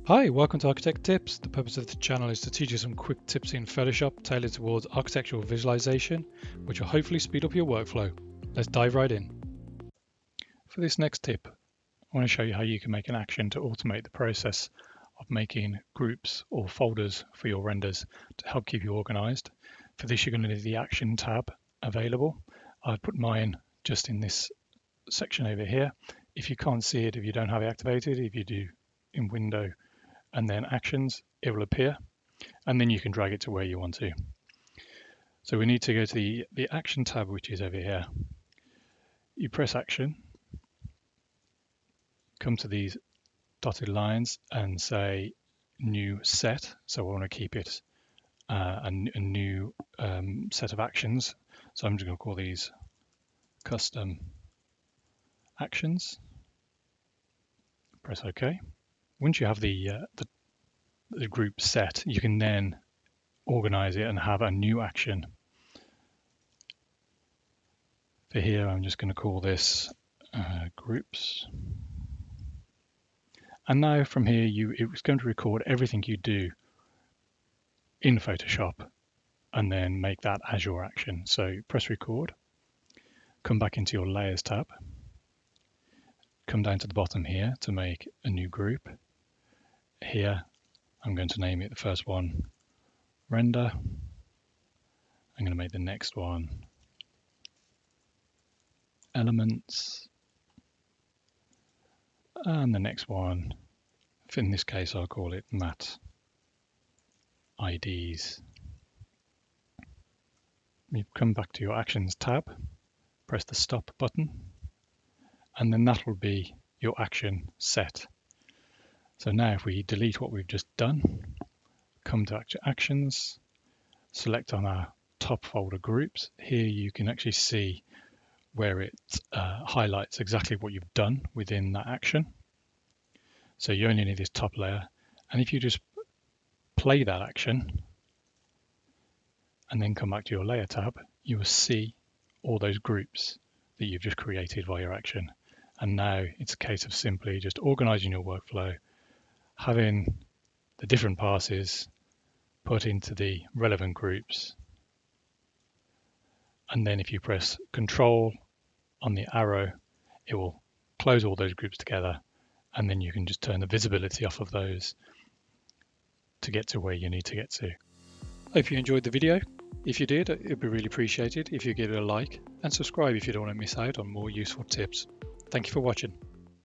Hi, welcome to Architect Tips. The purpose of the channel is to teach you some quick tips in Photoshop tailored towards architectural visualization, which will hopefully speed up your workflow. Let's dive right in. For this next tip, I want to show you how you can make an action to automate the process of making groups or folders for your renders to help keep you organized. For this, you're going to need the Action tab available. I've put mine just in this section over here. If you can't see it, if you don't have it activated, if you do in Window and then Actions, it will appear, and then you can drag it to where you want to. So we need to go to the Action tab, which is over here. You press Action, come to these dotted lines and say New Set. So I want to keep it a new set of actions. So I'm just going to call these Custom Actions. Press OK. Once you have the group set, you can then organize it and have a new action. For here, I'm just going to call this groups. And now from here, it's going to record everything you do in Photoshop and then make that as your action. So press record, come back into your Layers tab, come down to the bottom here to make a new group. Here, I'm going to name it the first one Render. I'm going to make the next one Elements. And the next one, in this case, I'll call it Matte IDs. You come back to your Actions tab, press the Stop button, and then that will be your action set. So now if we delete what we've just done, come to Actions, select on our top folder groups. Here you can actually see where it highlights exactly what you've done within that action. So you only need this top layer. And if you just play that action and then come back to your Layer tab, you will see all those groups that you've just created via your action. And now it's a case of simply just organizing your workflow, having the different passes put into the relevant groups. And then if you press Control on the arrow, it will close all those groups together. And then you can just turn the visibility off of those to get to where you need to get to. Hope you enjoyed the video. If you did, it'd be really appreciated if you give it a like and subscribe if you don't want to miss out on more useful tips. Thank you for watching.